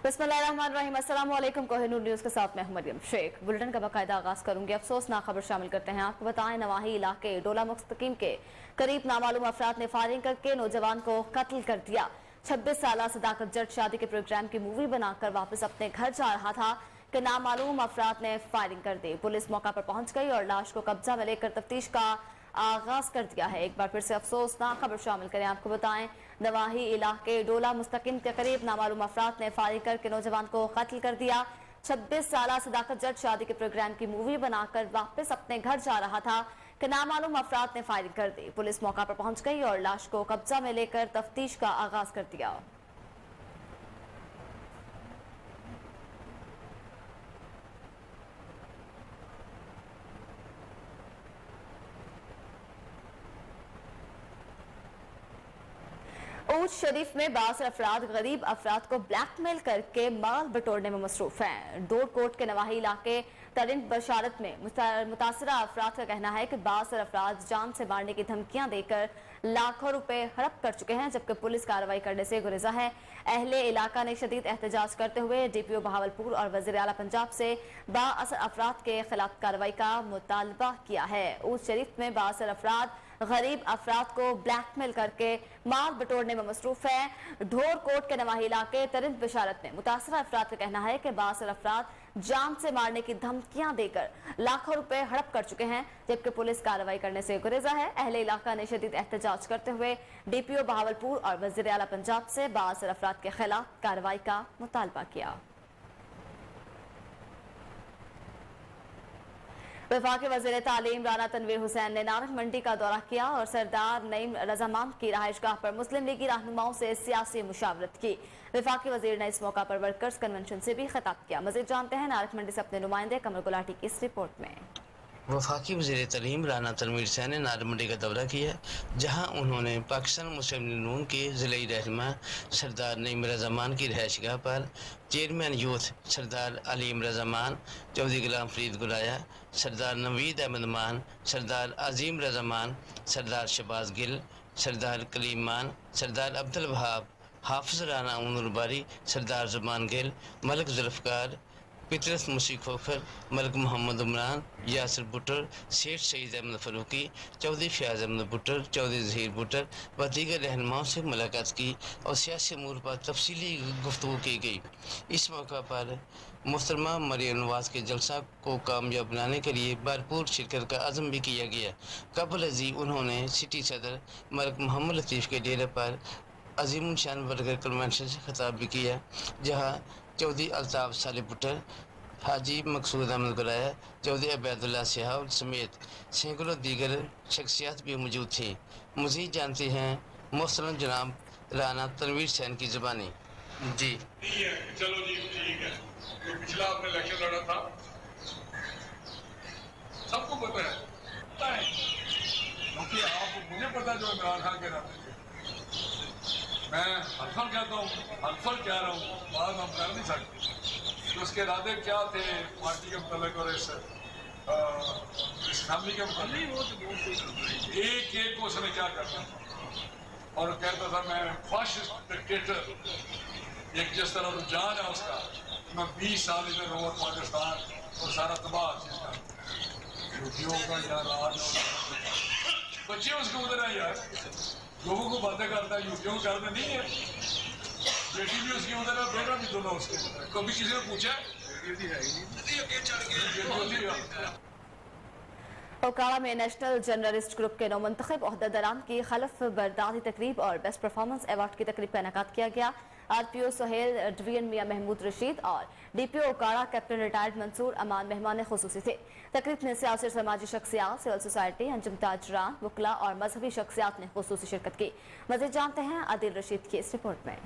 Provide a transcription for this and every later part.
बिस्मिल्लाहिर्रहमानिर्रहीम। अस्सलाम वालेकुम। कोहिनूर न्यूज़ के साथ मैं हूं मरियम शेख। बुलेटिन का बाकायदा आगाज करूंगी। अफसोसनाक खबर शामिल करते हैं। आपको बताएं, नवाही इलाके डोला मुस्तकीम के करीब नामालूम अफराद ने फायरिंग करके नौजवान को कत्ल कर दिया। 26 साल सदाकत जट शादी के प्रोग्राम की मूवी बनाकर वापस अपने घर जा रहा था कि नामालूम अफराद ने फायरिंग कर दी। पुलिस मौका पर पहुंच गई और लाश को कब्जा में लेकर तफ्तीश का आगाज कर दिया है। एक बार फिर से अफसोसनाक खबर शामिल करें। आपको बताएं, नवाही इलाके डोला मुस्तकिम के करीब नामालूम अफराद ने फायरिंग करके नौजवान को कत्ल कर दिया। 26 साल सदाकत जट शादी के प्रोग्राम की मूवी बनाकर वापस अपने घर जा रहा था कि नामालूम अफराद ने फायरिंग कर दी। पुलिस मौका पर पहुंच गई और लाश को कब्जा में लेकर तफ्तीश का आगाज कर दिया। ऊंट शरीफ में बासर अफराद गरीब अफराद को ब्लैकमेल करके माल बटोरने में मसरूफ हैं। डोर कोट के नवाही इलाके तरिंद बशारत में मुतासरा अफराद का कहना है कि बासर अफराद जान से मारने की धमकियां देकर लाखों रुपए हड़प कर चुके हैं, जबकि पुलिस कार्रवाई करने से गुरेजा है। अहले इलाका ने शदीद एहतजाज करते हुए DPO बहावलपुर और वज़ीर आला पंजाब से बाअसर अफराद के खिलाफ कार्रवाई का मुतालबा किया है। ऊंट शरीफ में बाअसर अफराद गरीब अफराद को ब्लैकमेल करके माल बटोरने में मसरूफ है। ढोर कोट के नवाही इलाके तरिंद बशारत में मुतासरा अफराद का कहना है कि बासर अफराद जान से मारने की धमकियां देकर लाखों रुपए हड़प कर चुके हैं, जबकि पुलिस कार्रवाई करने से गुरेजा है। अहले इलाका ने शदीद एहतजाज करते हुए DPO बहावलपुर और वज़ीर आला पंजाब से बासर अफराद के खिलाफ कार्रवाई का मुतालबा किया। वफाकी वज़ीर तालीम राना तनवीर हुसैन ने नारंग मंडी का दौरा किया और सरदार नईम रजामान की रहायशगाह पर मुस्लिम लीगी रहनुमाओं से सियासी मुशावरत की। वफाकी वज़ीर ने इस मौका पर वर्कर्स कन्वेंशन से भी खिताब किया। मज़ीद जानते हैं नारंग मंडी से अपने नुमाइंदे कमर गुलाटी की इस रिपोर्ट में। वफाकी वज़ीर तालीम राना तनवीर हुसैन ने नारंग मंडी का दौरा किया, जहां उन्होंने पाकिस्तान मुस्लिम लीग नून के ज़िलाई रहनुमा सरदार नईम रजामान की रहायशगाह पर चेयरमैन यूथ सरदार अलीम रजामान, चौधरी गुलाम फरीद गुलाया, सरदार नवीद अहमद मान, सरदार अजीम रजामान, सरदार शबाज गिल, सरदार कलीम मान, सरदार अब्दुल वहाब, हाफिज राना उमरबारी, सरदार जुबान गिल, मलिक जुल्फ़कार, पितरस मुशी खोखर, मलिक मोहम्मद उमरान, यासिर बुटर, शेख सईद अहमद फरूकी, चौधरी फयाज अहमद बुटर, चौधरी जहीर बुटर व दीगर रहनुमाओं से मुलाकात की और सियासी अमूर पर तफसीली गुफ्तगू की गई। इस मौका पर मोहतरमा मरियम नवाज के जलसा को कामयाब बनाने के लिए भरपूर शिरकत का अज़म भी किया गया। कबल अजी उन्होंने सिटी सदर मलिक मोहम्मद लतीफ़ के डेरे पर अजीम शान वर्कर कन्वेंशन से खिताब भी किया, जहाँ चौधरी अल्ताफ़ साले बुटर, हाजी मकसूद अहमद गुलाया, चौधरी अबैदुल्ला सिहाब समेत सैकड़ों दीगर शख्सियात भी मौजूद थी। मज़ीद जानते हैं मोहतरम जनाब राना तनवीर हुसैन की ज़बानी। जी चलो जी ठीक है। जो पिछला आपने इलेक्शन लड़ा था सबको पता है, क्योंकि आप मुझे पता जो इमरान खान के नाते मैं हल्फल कहता हूँ, हल्फल कह रहा हूँ, बात हम कर नहीं सकते। तो उसके इरादे क्या थे पार्टी के मुताबिक और इस फैमिली के मुताबिक, एक एक को उसने क्या करना था और कहता था मैं फाशिस्ट डिक्टेटर, एक जिस तरह रुझान है उसका, मैं 20 साल इधर रहूँ पाकिस्तान और सारा तबाह होगा यार। आज बच्चे उसके उधर है यार, लोगों को बातें करता है, यूपीओ करते नहीं है। बेटी भी उसकी उधर है, बेटा भी दोनों उसके उधर है। कभी किसी ने पूछा उकाड़ा में नेशनल जर्नलिस्ट ग्रुप के नौमंतखब ओहदेदारान की खलफ बर्दारी तकरीब और बेस्ट परफॉर्मेंस अवार्ड की तकरीब का इनेकाद किया गया। RPO सुहेल डिवीजन मियां महमूद रशीद और DPO Okara captain retired Mansoor Aman मेहमान खुसूसी थे। तकरीब में सियासी समाजी शख्सियात, सिविल सोसाइटी, अंजुम ताजरान, वकला और मजहबी शख्सियात ने खुसूसी शिरकत की। मज़ीद जानते हैं आदिल रशीद की इस रिपोर्ट में।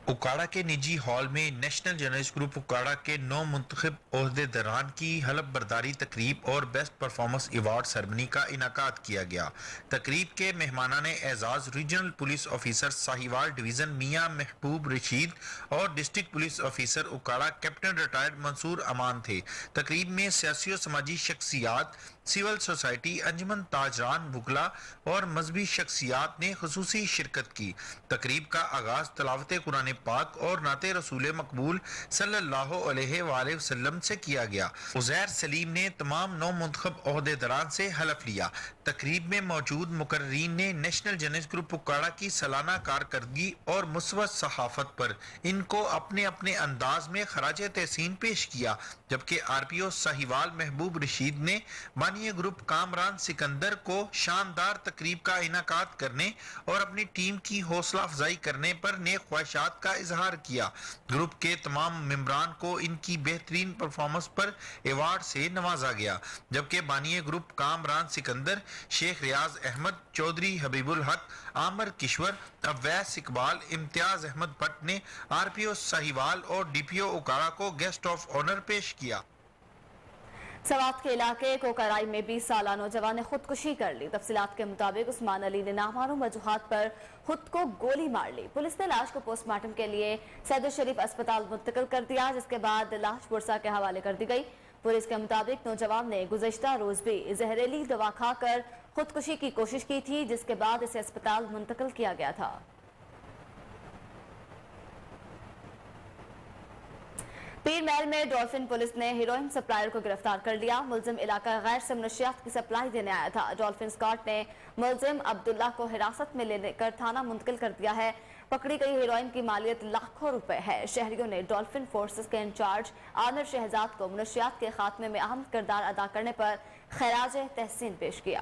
उकाड़ा के निजी हॉल में नेशनल जर्नलिस्ट ग्रुप उकाड़ा के 9 मुंतखब ओहदेदारान की हलफ बर्दारी तकरीब और बेस्ट परफॉर्मेंस अवार्ड सेरेमनी का इनाकाद किया गया। तकरीब के मेहमानाने एजाज regional police officer Sahiwal division Mian Mahboob Rasheed और district police officer Okara captain retired Mansoor Aman थे। तकरीब में सियासी और समाजी शख्सियात, सिविल सोसाइटी, अंजुमन ताजरान, वकला और मजहबी शख्सियात ने खुसूसी शिरकत की। तकरीब का आगाज तलावत कुरान پاک اور نعت رسول مقبول صلی اللہ علیہ وآلہ وسلم سے کیا گیا۔ عزیر سلیم نے تمام نو منتخب عہدیداران سے حلف لیا۔ تقریب میں موجود مقررین نے نیشنل جرنلسٹ گروپ ککواڑہ کی سالانہ کارکردگی اور مثبت صحافت پر ان کو اپنے اپنے انداز میں خراج تحسین پیش کیا، جبکہ آر پی او ساہیوال محبوب رشید نے بانی گروپ کامران سکندر کو شاندار تقریب کا انعقاد کرنے اور اپنی ٹیم کی حوصلہ افزائی کرنے پر نیک خواہشات کا اظہار کیا۔ گروپ کے تمام ممبران کو ان کی بہترین پرفارمنس پر ایوارڈ سے نوازا گیا، جبکہ بانی گروپ کامران سکندر، شیخ ریاض احمد، چودھری حبیب الحق، عامر کشور، اویس اقبال، امتیاز احمد بٹ نے آر پی او ساہیوال اور ڈی پی او اکاڑا کو گیسٹ آف آنر پیش کیا۔ سوات کے علاقے کوکرائی میں 20 سالہ نوجوان نے خودکشی کر لی۔ تفصیلات کے مطابق عثمان علی نے نامعلوم وجوہات پر خود کو گولی مار لی۔ پولیس نے لاش کو پوسٹ مارٹم کے لیے سید الشریف اسپتال منتقل کر دیا، جس کے بعد لاش پرسا کے حوالے کر دی گئی۔ پولیس کے مطابق نوجوان نے گزشتہ روز بھی زہریلی دوا کھا کر خودکشی کی کوشش کی تھی، جس کے بعد اسے اسپتال منتقل کیا گیا تھا۔ پیر محل میں ڈولفن پولیس نے ہیروئن سپلائر کو گرفتار کر لیا۔ ملزم علاقہ غیر سے منشیات کی سپلائی دینے آیا تھا۔ ڈولفن اسکواڈ نے ملزم عبداللہ کو حراست میں لے کر تھانہ منتقل کر دیا ہے۔ پکڑی گئی ہیروئن کی مالیت لاکھوں روپے ہے۔ شہریوں نے ڈولفن فورسز کے انچارج عامر شہزاد کو منشیات کے خاتمے میں اہم کردار ادا کرنے پر خراج تحسین پیش کیا۔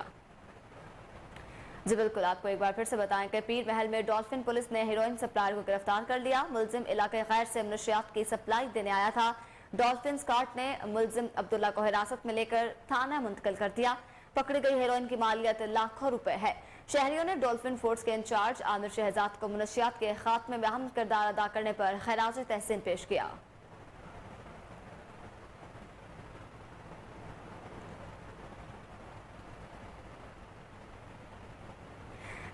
جی بالکل، آپ کو ایک بار پھر سے بتائیں کہ پیر محل میں ڈولفن پولیس نے ہیروئن سپلائر کو گرفتار کر لیا۔ ملزم علاقے غیر سے منشیات کی سپلائی دینے آیا تھا۔ ڈولفن اسکواڈ نے ملزم عبداللہ کو حراست میں لے کر تھانہ منتقل کر دیا۔ پکڑی گئی ہیروئن کی مالیت لاکھوں روپے ہے۔ شہریوں نے ڈولفن فورس کے انچارج عامر شہزاد کو منشیات کے خاتمے میں اہم کردار ادا کرنے پر خراج تحسین پیش کیا۔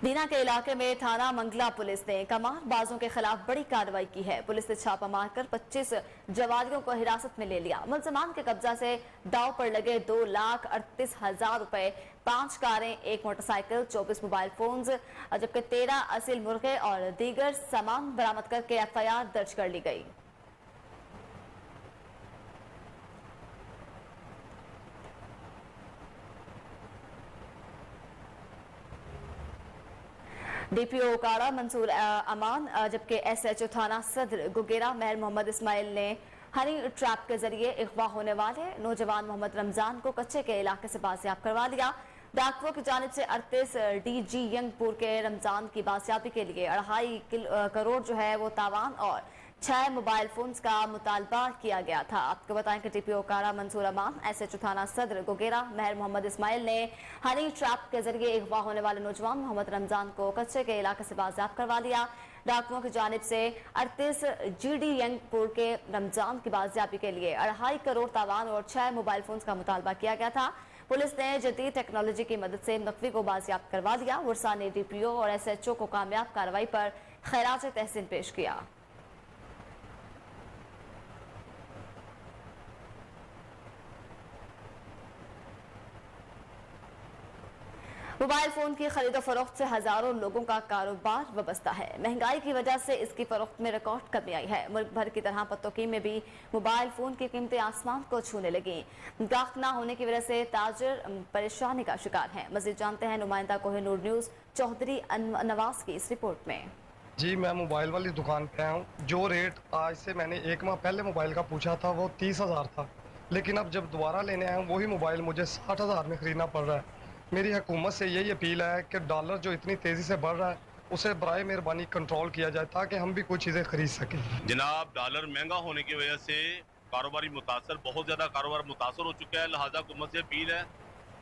دینا کے علاقے میں تھانہ منگلہ پولیس نے کمار بازوں کے خلاف بڑی کارروائی کی ہے۔ پولیس نے چھاپہ مار کر 25 جواریوں کو حراست میں لے لیا۔ ملزمان کے قبضہ سے داؤ پر لگے 2,38,000 روپے، 5 کاریں، 1 موٹر سائیکل، 24 موبائل فونز، جبکہ 13 اصیل مرغے اور دیگر سامان برآمد کر کے FIR درج کر لی گئی۔ ڈی پی او اکاڑا منصور امان، جبکہ SHO تھانہ صدر گوگیرا مہر محمد اسماعیل نے ہنی ٹریپ کے ذریعے اغوا ہونے والے نوجوان محمد رمضان کو کچے کے علاقے سے بازیاب کروا لیا۔ ڈاکووں کی جانب سے 38 DG ینگ پور کے رمضان کی بازیابی کے لیے 2.5 کروڑ جو ہے وہ تاوان اور 6 موبائل فونز کا مطالبہ کیا گیا تھا۔ آپ کو بتائیں کہ ڈی پی او کارا منصور امان، SHO تھانہ صدر گوگیرا مہر محمد اسماعیل نے ہنی ٹریپ کے ذریعے اغوا ہونے والے نوجوان محمد رمضان کو کچے کے علاقے سے بازیاب کروا لیا۔ ڈاکوؤں کی جانب سے 38 GD ینگ پور کے رمضان کی بازیابی کے لیے 2.5 کروڑ تاوان اور 6 موبائل فونز کا مطالبہ کیا گیا تھا۔ پولیس نے جدید ٹیکنالوجی کی مدد سے نقوی کو بازیاب کروا دیا۔ ورثاء نے DPO اور SHO کو کامیاب کارروائی پر خراج تحسین پیش کیا۔ موبائل فون کی خرید و فروخت سے ہزاروں لوگوں کا کاروبار وابستہ ہے۔ مہنگائی کی وجہ سے اس کی فروخت میں ریکارڈ کمی آئی ہے۔ ملک بھر کی طرح پتوکی میں بھی موبائل فون کی قیمتیں آسمان کو چھونے لگیں۔ گاہک نہ ہونے کی وجہ سے تاجر پریشانی کا شکار ہیں۔ مزید جانتے ہیں نمائندہ کوہ نور نیوز چودھری نواز کی اس رپورٹ میں۔ جی میں موبائل والی دکان پہ آیا ہوں۔ جو ریٹ آج سے میں نے 1 ماہ پہلے موبائل کا پوچھا تھا وہ 30,000 تھا، لیکن اب جب دوبارہ لینے آیا ہوں وہی موبائل مجھے 60,000 میں خریدنا پڑ رہا ہے۔ میری حکومت سے یہی اپیل ہے کہ ڈالر جو اتنی تیزی سے بڑھ رہا ہے اسے برائے مہربانی کنٹرول کیا جائے تاکہ ہم بھی کچھ چیزیں خرید سکیں۔ جناب ڈالر مہنگا ہونے کی وجہ سے کاروباری بہت زیادہ کاروبار متاثر ہو چکا ہے، لہٰذا حکومت سے اپیل ہے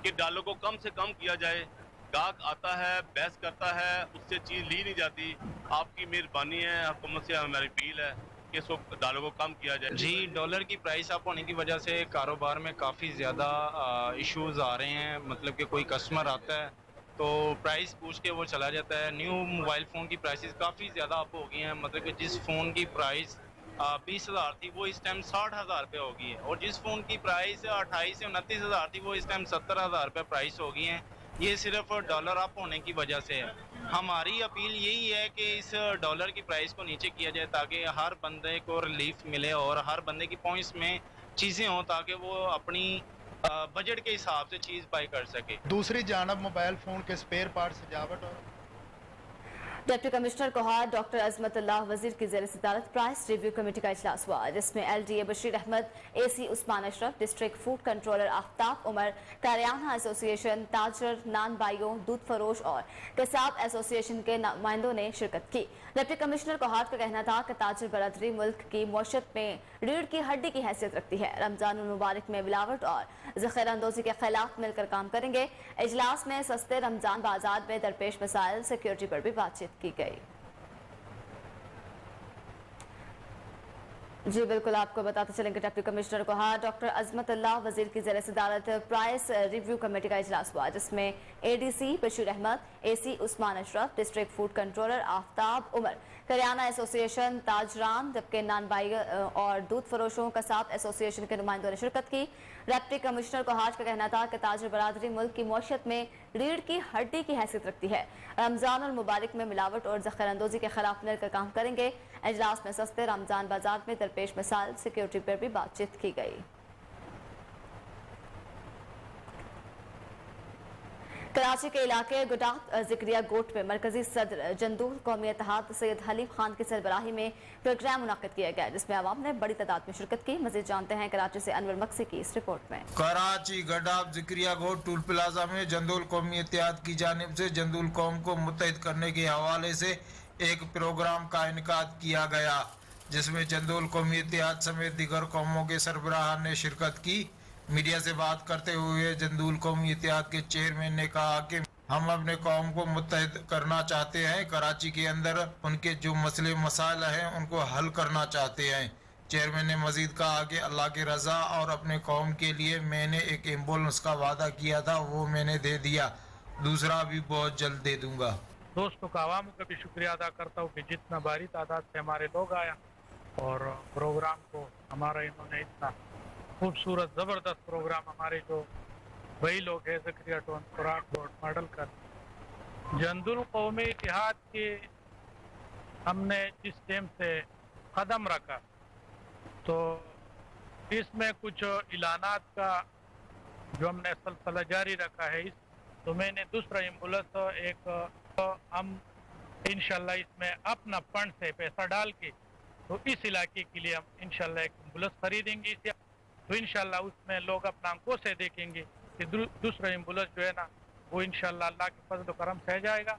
کہ ڈالر کو کم سے کم کیا جائے۔ گاہک آتا ہے، بحث کرتا ہے، اس سے چیز لی نہیں جاتی۔ آپ کی مہربانی ہے، حکومت سے ہماری اپیل ہے کہ اس کو ڈالر کو کم کیا جائے۔ جی ڈالر کی پرائس اپ ہونے کی وجہ سے کاروبار میں کافی زیادہ ایشوز آ رہے ہیں، مطلب کہ کوئی کسٹمر آتا ہے تو پرائس پوچھ کے وہ چلا جاتا ہے۔ نیو موبائل فون کی پرائسز کافی زیادہ اپ ہو گئی ہیں، مطلب کہ جس فون کی پرائس 20,000 تھی وہ اس ٹائم 60,000 روپے ہو گئی ہے، اور جس فون کی پرائس 28 سے 29,000 تھی وہ اس ٹائم 70,000 روپے پرائس ہو گئی ہیں۔ یہ صرف ڈالر اپ ہونے کی وجہ سے ہے۔ ہماری اپیل یہی ہے کہ اس ڈالر کی پرائس کو نیچے کیا جائے تاکہ ہر بندے کو ریلیف ملے اور ہر بندے کی پوائنٹس میں چیزیں ہوں تاکہ وہ اپنی بجٹ کے حساب سے چیز بائی کر سکے. دوسری جانب موبائل فون کے اسپیئر پارٹ سجاوٹ اور ڈپٹی کمشنر کوہاٹ ڈاکٹر عظمت اللہ وزیر کی زیر صدارت پرائس ریویو کمیٹی کا اجلاس ہوا جس میں LDA بشیر احمد, AC عثمان اشرف, ڈسٹرکٹ فوڈ کنٹرولر آفتاب عمر, کریانہ ایسوسی ایشن, تاجر, نان بائیوں, دودھ فروش اور کساب ایسوسی ایشن کے نمائندوں نے شرکت کی. ڈپٹی کمشنر کوہاٹ کا کہنا تھا کہ تاجر برادری ملک کی معیشت میں ریڑھ کی ہڈی کی حیثیت رکھتی ہے. رمضان المبارک میں ملاوٹ اور ذخیرہ اندوزی کے خلاف مل کر کام کریں گے. اجلاس میں سستے رمضان بازار میں درپیش مسائل, سیکیورٹی پر بھی بات چیت کی گئی. جی بالکل, آپ کو بتاتے چلیں کہ ڈپٹی کمشنر کوہاٹ ڈاکٹر عظمت اللہ وزیر کی زیر صدارت پرائس ریویو کمیٹی کا اجلاس ہوا جس میں ADC بشیر احمد, AC عثمان اشرف, ڈسٹرکٹ فوڈ کنٹرولر آفتاب عمر, کریانہ ایسوسی ایشن, تاجران, جبکہ نان بائی اور دودھ فروشوں کساب ایسوسی ایشن کے نمائندوں نے شرکت کی. ڈپٹی کمشنر کوہاٹ کا کہنا تھا کہ تاجر برادری ملک کی معیشت میں ریڑھ کی ہڈی کی حیثیت رکھتی ہے. رمضان المبارک میں ملاوٹ اور ذخیرہ اندوزی کے خلاف مل کر کام کریں گے. اجلاس میں سستے رمضان بازار میں درپیش مسائل, سیکیورٹی پر بھی بات چیت کی گئی. کراچی کے علاقے گڈات ذکریہ گوٹ میں مرکزی صدر جندول قومی اتحاد سید حلیم خان کی سربراہی میں پروگرام منعقد کیا گیا جس میں عوام نے بڑی تعداد میں شرکت کی. مزید جانتے ہیں کراچی سے انور مکسی کی اس رپورٹ میں. کراچی گڈات ذکریہ گوٹ ٹول پلازا میں جندول قومی اتحاد کی جانب سے جندول قوم کو متحد کرنے کے حوالے سے ایک پروگرام کا انعقاد کیا گیا جس میں جندول قومی اتحاد سمیت دیگر قوموں کے سربراہان نے شرکت کی. میڈیا سے بات کرتے ہوئے جندول قومی اتحاد کے چیئرمین نے کہا کہ ہم اپنے قوم کو متحد کرنا چاہتے ہیں. کراچی کے اندر ان کے جو مسئلے مسائل ہیں ان کو حل کرنا چاہتے ہیں. چیئرمین نے مزید کہا کہ اللہ کی رضا اور اپنے قوم کے لیے میں نے ایک ایمبولینس کا وعدہ کیا تھا وہ میں نے دے دیا, دوسرا بھی بہت جلد دے دوں گا. دوستوں کا عوام کا بھی شکریہ ادا کرتا ہوں کہ جتنا بھاری تعداد سے ہمارے لوگ آیا اور پروگرام کو ہمارا انہوں نے اتنا خوبصورت زبردست پروگرام ہمارے جو وہی لوگ ہیں ذکریہ ٹون قرآن بورڈ ماڈل کر جندول قومی اتحاد کے ہم نے جس ٹیم سے قدم رکھا تو اس میں کچھ اعلانات کا جو ہم نے سلسلہ جاری رکھا ہے. تو میں نے دوسرا ایمبولینس ایک ہم انشاءاللہ اس میں اپنا فنڈ سے پیسہ ڈال کے تو اس علاقے کے لیے ہم انشاءاللہ ایک ایمبولینس خریدیں گے. تو انشاءاللہ اس میں لوگ اپنا آنکھوں سے دیکھیں گے کہ دوسرا ایمبولینس جو ہے نا وہ انشاءاللہ اللہ کے فضل و کرم سے جائے گا.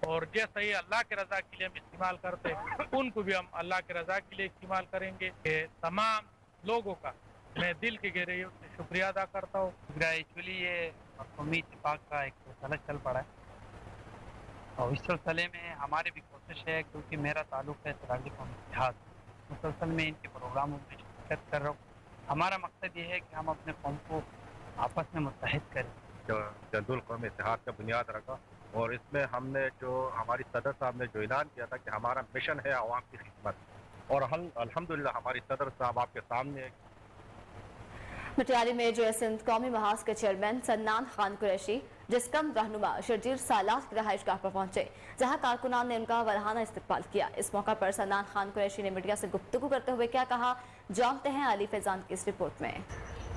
اور جیسا ہی اللہ کے رضا کے لیے ہم استعمال کرتے ہیں ان کو بھی ہم اللہ کے رضا کے لیے استعمال کریں گے. کہ تمام لوگوں کا میں دل کی گہرائیوں سے شکریہ ادا کرتا ہوں. ایکچولی یہ قومی اتفاق کا ایک سلسلہ چل پڑا ہے اور اس سلسلے میں ہماری بھی کوشش ہے کیونکہ میرا تعلق ہے سراغی قومی اتحاد, مسلسل میں ان کے پروگراموں میں شرکت کر رہا ہوں. ہمارا مقصد یہ ہے کہ ہم اپنے قوم کو آپس میں متحد کریں. جندول قومی اتحاد کا بنیاد رکھا اور اس میں ہم نے جو ہماری صدر صاحب نے جو اعلان کیا تھا کہ ہمارا مشن ہے عوام کی خدمت, اور الحمدللہ ہماری صدر صاحب آپ کے سامنے. مٹیاری میں جو سندھ قومی محاذ کے چیئرمین سنان خان قریشی جسکم رہنما شرجیل سالات کی رہائش گاہ پر پہنچے جہاں کارکنان نے ان کا ورہانہ استقبال کیا. اس موقع پر سنان خان قریشی نے میڈیا سے گفتگو کرتے ہوئے کیا کہا جانتے ہیں علی فیضان کی اس رپورٹ میں.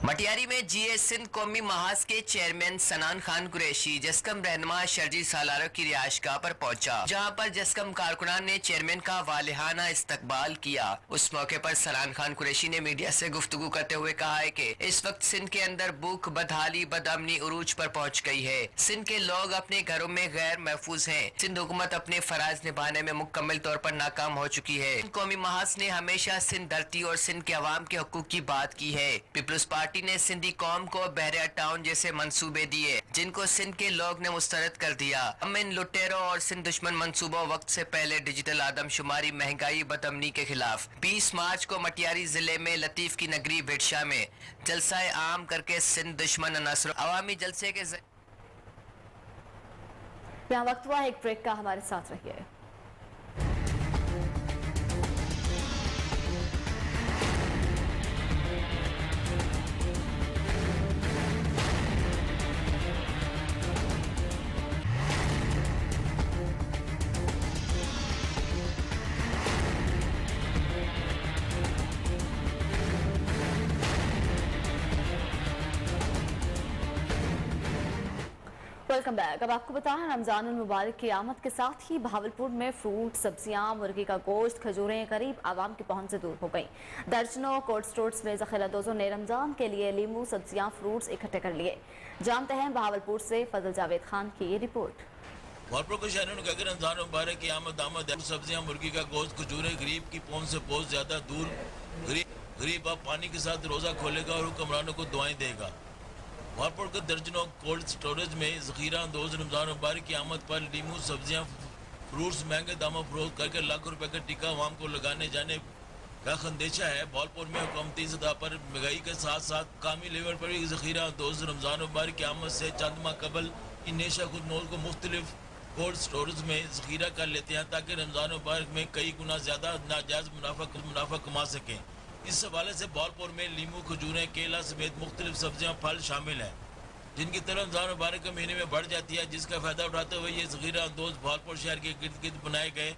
مٹیاری میں سندھ قومی محاذ کے چیئرمین سنان خان قریشی جسکم رہنما شرجیل سالاروں کی رہائش گاہ پر پہنچا جہاں پر جسکم کارکنان نے چیئرمین کا والہانہ استقبال کیا. اس موقع پر سنان خان قریشی نے میڈیا سے گفتگو کرتے ہوئے کہا ہے کہ اس وقت سندھ کے اندر بھوک, بدحالی, بدامنی عروج پر پہنچ گئی ہے. سندھ کے لوگ اپنے گھروں میں غیر محفوظ ہیں. سندھ حکومت اپنے فرائض نبھانے میں مکمل طور پر ناکام ہو چکی ہے. قومی محاذ نے ہمیشہ سندھ دھرتی اور سندھ کے عوام کے حقوق کی بات کی ہے. پیپلز پارٹی نے سندھی قوم کو بحریہ ٹاؤن جیسے منصوبے دیے جن کو سندھ کے لوگ نے مسترد کر دیا. ہم ان لٹیروں اور سندھ دشمن منصوبوں وقت سے پہلے ڈیجیٹل آدم شماری, مہنگائی, بدامنی کے خلاف 20 مارچ کو مٹیاری ضلع میں لطیف کی نگری بھٹشا میں جلسہ عام کر کے سندھ دشمن عناصر عوامی جلسے کے یہاں وقت ہوا ایک بریک کا, ہمارے ساتھ رہیے. Welcome back. अब आपको बताएं, रमजान मुबारक की आमद के साथ ही भावलपुर में फ्रूट, सब्जियां, मुर्गी का गोश्त, खजूरें करीब आवाम की पहुंच से दूर हो गई। दर्जनों कोल्ड स्टोर्स में ज़ख़ीरादोज़ों ने रमजान के लिए लीमू, सब्जियां, फ्रूट्स इकट्ठे कर लिए। जानते हैं भावलपुर से फजल जावेद खान की ये रिपोर्ट। भावलपुर के शहरों ने कहा कि रमजान मुबारक की आमद सब्जियां, मुर्गी का गोश्त, खजूरें गरीब की पहुंच से बहुत ज्यादा दूर। गरीब अब पानी के साथ रोजा खोलेगा और हुक्मरानों को दुआएं देगा। भावलपुर के दर्जनों कोल्ड स्टोरेज में ज़ख़ीरा अंदोज़ रमजान मुबारक की आमद पर लीमू, सब्जियां, फ्रूट्स महंगे दामों फरोख्त करके लाखों रुपए का टीका आवाम को लगाने जाने का खंदेशा है। भावलपुर में हुकूमती सतह पर महंगाई के साथ साथ कामी लेवल पर भी ज़ख़ीरा अंदोज़ रमजान मुबारक की आमद से चंद माह कबल इन नेशा खुदनोल को मुख्तलिफ कोल्ड स्टोरेज में ज़ख़ीरा कर लेते हैं ताकि रमजान मुबारक में कई गुना ज़्यादा नाजायज़ मुनाफा कमा सकें। इस हवाले से भावलपुर में लीमू, खजूरें, केला समेत मुख्तलिफ सब्जियां, फल शामिल हैं जिनकी तरह रमजान मुबारक के महीने में बढ़ जाती है, जिसका फ़ायदा उठाते हुए ये ज़ख़ीरा अंदोज़ भावलपुर शहर के गिर्द गिर्द बनाए गए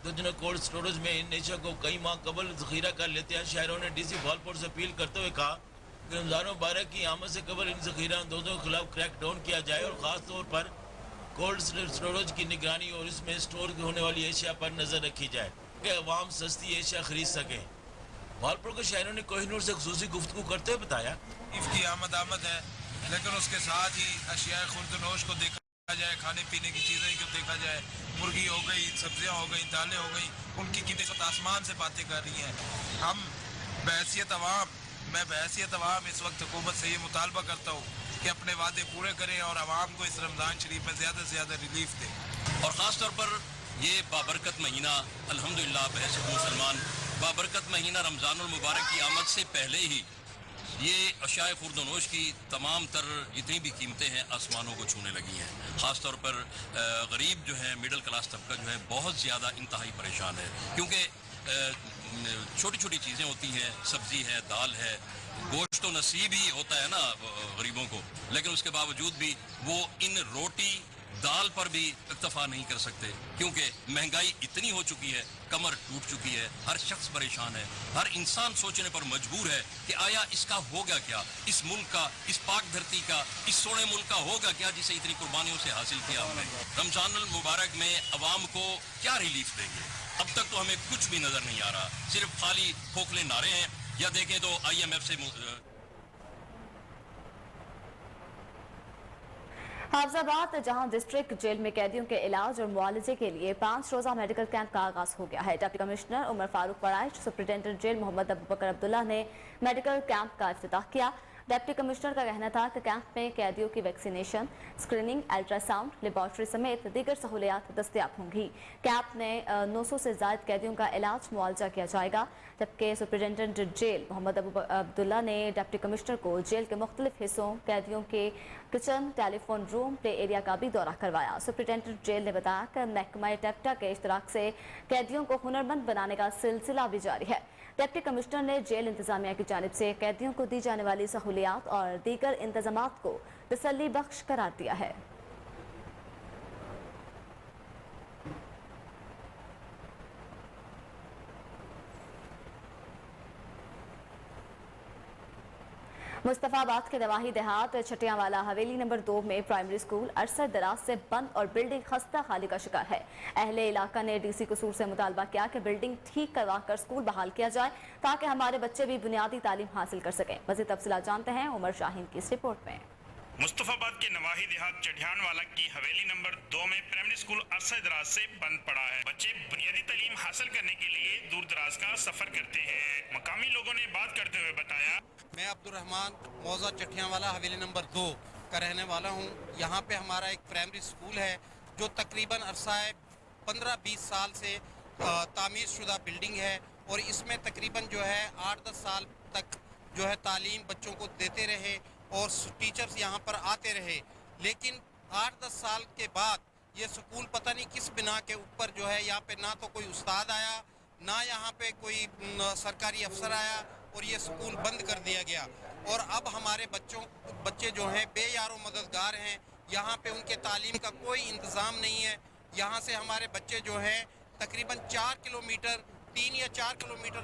दर्जनों कोल्ड स्टोरेज में इन नेशा को कई माह कबल ज़ख़ीरा कर लेते हैं। शहरों ने DC भावलपुर से अपील करते हुए कहा कि रमजान मुबारक की आमद से कबल इन ज़ख़ीरा अंदोज़ों के खिलाफ क्रैक डाउन किया जाए और ख़ास तौर पर कोल्ड स्टोरेज की निगरानी और इसमें स्टोर होने वाली एशिया पर नज़र रखी जाए कि अवाम सस्ती एशिया खरीद सकें। भावलपुर के शहरों ने कोहिनूर से खुसूसी गुफ्तगू करते हुए बताया, की आमद है, लेकिन उसके साथ ही अशिया खुर्दनोश को देखा जाए, खाने पीने की चीज़ें को देखा जाए, मुर्गी हो गई, सब्जियां हो गई, दालें हो गई, उनकी कीमत आसमान से बातें कर रही हैं। हम मैं बहैसियत अवाम इस वक्त हुकूमत से ये मुतालबा करता हूँ कि अपने वादे पूरे करें और आवाम को इस रमज़ान शरीफ में ज़्यादा से ज़्यादा रिलीफ दें। और ख़ास तौर पर ये बाबरकत महीना अल्हम्दुलिल्लाह बहैसियत मुसलमान बाबरकत महीना रमज़ानुल मुबारक की आमद से पहले ही ये अशाए खुर्दनोश की तमाम तर जितनी भी कीमतें हैं आसमानों को छूने लगी हैं। ख़ास तौर पर गरीब जो है, मिडिल क्लास तबका जो है बहुत ज़्यादा इंतहाई परेशान है, क्योंकि छोटी छोटी चीज़ें होती हैं, सब्ज़ी है, दाल है, गोश्त तो नसीब ही होता है ना गरीबों को, लेकिन उसके बावजूद भी वो इन रोटी दाल पर भी इक्तफा नहीं कर सकते क्योंकि महंगाई इतनी हो चुकी है, कमर टूट चुकी है, हर शख्स परेशान है, हर इंसान सोचने पर मजबूर है कि आया इसका होगा क्या, इस मुल्क का, इस पाक धरती का, इस सोने मुल्क का होगा क्या जिसे इतनी कुर्बानियों से हासिल किया हमने। रमजानुल मुबारक में अवाम को क्या रिलीफ देंगे? अब तक तो हमें कुछ भी नजर नहीं आ रहा, सिर्फ खाली खोखले नारे हैं। या देखें तो IMF से हाफिजाबाद जहां डिस्ट्रिक्ट जेल में कैदियों के इलाज और मुआलजे के लिए 5 रोजा मेडिकल कैंप का आगाज हो गया है। Deputy commissioner Umar Farooq Waraich, superintendent jail Muhammad Abubakar Abdullah ने मेडिकल कैंप का इफ्तिताह किया। डिप्टी कमिश्नर का कहना था कि कैंप में कैदियों की वैक्सीनेशन, स्क्रीनिंग, अल्ट्रासाउंड, लेबॉर्ट्री समेत दीगर सहूलियात दस्तियाब होंगी। कैंप में 900 से ज्यादा कैदियों का इलाज मुआवजा किया जाएगा, जबकि सुप्रिंटेंडेंट जेल मोहम्मद अब्दुल्ला ने डिप्टी कमिश्नर को जेल के मुख्तलिफ हिस्सों, कैदियों के kitchen, telephone room, play area का भी दौरा करवाया। सुप्रिंटेंडेंट जेल ने बताया कि महकमा टेप्टा के इश्तराक से कैदियों को हुनरमंद बनाने का सिलसिला भी जारी है। डिप्टी कमिश्नर ने जेल इंतजामिया की जानिब से कैदियों को दी जाने वाली सहूलियात और दीगर इंतजामात को तसल्ली बख्श करार दिया है। मुस्तफाबाद के नवाही देहात छटियावाला हवेली नंबर 2 में प्राइमरी स्कूल अरसा दराज से बंद और बिल्डिंग खस्ता हाली का शिकार है। अहले इलाका ने DC कसूर से मुतालबा किया कि बिल्डिंग ठीक करवा कर स्कूल बहाल किया जाए ताकि हमारे बच्चे भी बुनियादी तालीम हासिल कर सकें। मज़ीद तफसीलात जानते हैं उमर शाहीन की इस रिपोर्ट में। मुस्तफाबाद के नवाही देहात चढ़ियानवाला की हवेली नंबर 2 में प्राइमरी स्कूल अरसा दराज से बंद पड़ा है। बच्चे बुनियादी तालीम हासिल करने के लिए दूर दराज का सफर करते हैं। मकामी लोगों ने बात करते हुए बताया, मैं अब्दुर्रहमान मौजा चठियावाला हवेली नंबर 2 का रहने वाला हूँ। यहाँ पे हमारा एक प्राइमरी स्कूल है जो तकरीबन अरसाए 15-20 साल से तामीर शुदा बिल्डिंग है और इसमें तकरीबन जो है 8-10 साल तक जो है तालीम बच्चों को देते रहे और टीचर्स यहाँ पर आते रहे। लेकिन 8-10 साल के बाद ये स्कूल पता नहीं किस बिना के ऊपर जो है यहाँ पे ना तो कोई उस्ताद आया, ना यहाँ पे कोई सरकारी अफसर आया और ये स्कूल बंद कर दिया गया। और अब हमारे बच्चे जो हैं बेयारो मददगार हैं, यहाँ पे उनके तालीम का कोई इंतज़ाम नहीं है। यहाँ से हमारे बच्चे जो हैं तकरीबन 4 किलोमीटर 3 या 4 किलोमीटर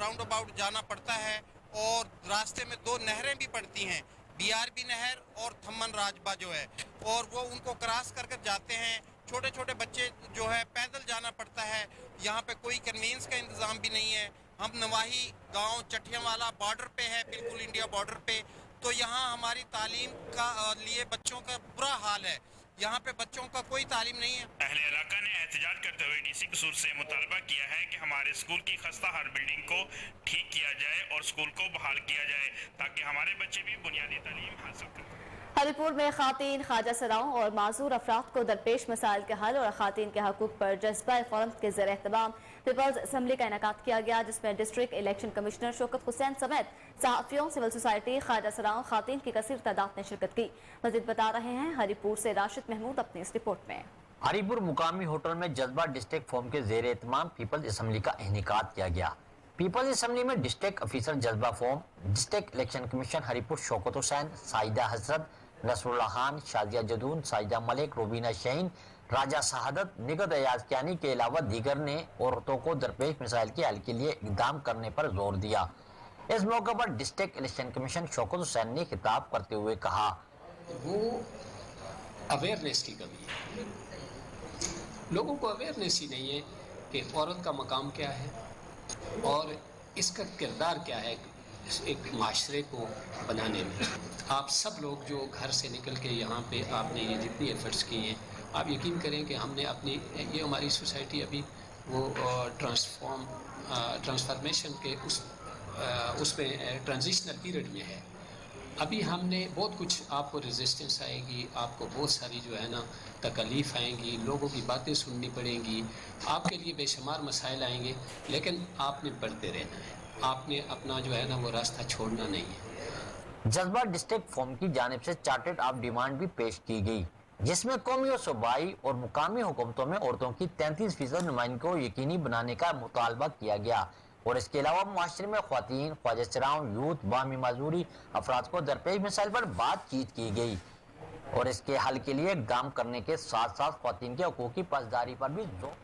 राउंड अबाउट जाना पड़ता है और रास्ते में 2 नहरें भी पड़ती हैं BRB नहर और थम्मन राजबा जो है, और वो उनको क्रॉस कर कर जाते हैं। छोटे छोटे बच्चे जो है पैदल जाना पड़ता है, यहाँ पे कोई कन्वीनियंस का इंतज़ाम भी नहीं है। हम नवाही गांव चठियावाला बॉर्डर पे है, बिल्कुल इंडिया बॉर्डर पे, तो यहाँ हमारी तालीम का लिए बच्चों का बुरा हाल है। यहाँ पे बच्चों का कोई तालीम नहीं है। अहले इलाका ने एहतजाज करते हुए डीसी कसूर से मुतालबा किया है कि हमारे स्कूल की खस्ता हाल बिल्डिंग को ठीक किया जाए और स्कूल को बहाल किया जाए ताकि हमारे बच्चे भी बुनियादी तालीम हासिल करें। हरिपुर में खातीन ख्वाजा सराओं और माजूर अफराद को दरपेश मसाइल के हल और खातीन के हकूक पर जज्बा फौरन के ज़रिए एहतमाम पीपल्स असम्बली का इनेकाद किया गया, जिसमें district election commissioner Shaukat Hussain समेत सहाफ़ियों, सिविल सोसाइटी, ख्वाजा सराओं, खातीन की कसीर तादाद ने शिरकत की। मज़ीद बता रहे हैं हरिपुर से राशिद महमूद अपनी इस रिपोर्ट में। हरिपुर मुकामी होटल में जज्बा डिस्ट्रिक्ट फोरम के ज़ेर एहतमाम पीपल्स असम्बली का इनेकाद किया गया। पीपल्स असम्बली में district officer Jazba forum, district election commission Haripur Shaukat Hussain, Saida Hazrat, Nasrullah Khan, Shadia Jadoon, Saida Malik, Rubina Shaheen, Raja Shahadat, Nighat Ayaz Kiani के अलावा दीगर ने औरतों को दरपेश मिसाइल के हल के लिए इक़दाम करने पर जोर दिया। इस मौके पर district election commission Shaukat Hussain ने खिताब करते हुए कहा, वो अवेयरनेस की कमी है। लोगों को अवेयरनेस ही नहीं है कि औरत का मकाम क्या है और इसका किरदार क्या है एक माशरे को बनाने में। आप सब लोग जो घर से निकल के यहाँ पे आपने ये जितनी एफर्ट्स किए हैं, आप यकीन करें कि हमने अपनी ये हमारी सोसाइटी अभी वो ट्रांसफॉर्मेशन के उसमें ट्रांजिशनल पीरियड में है। अभी हमने बहुत कुछ, आपको रेजिस्टेंस आएगी, आपको बहुत सारी जो है ना तकलीफ़ आएंगी, लोगों की बातें सुननी पड़ेंगी, आपके लिए बेशुमार मसाइल आएंगे, लेकिन आपने बढ़ते रहना है, आपने अपना जो है ना वो रास्ता छोड़ना नहीं है। जज्बा डिस्ट्रिक्ट फोरम की जानिब से चार्टेड ऑफ डिमांड भी पेश की गई, जिसमें कौमी और सूबाई और मुकामी हुकूमतों में औरतों की 33% नुमाइंदगी को यकीनी बनाने का मुतालबा किया गया और इसके अलावा मुआशरे में ख्वातीन, ख्वाजा सराओं, यूथ, बामी माजूरी अफराद को दरपेश मिसाइल पर बातचीत की गई और इसके हल के लिए इक़दाम करने के साथ साथ ख्वातीन के हकूक़ की पासदारी पर भी जोर।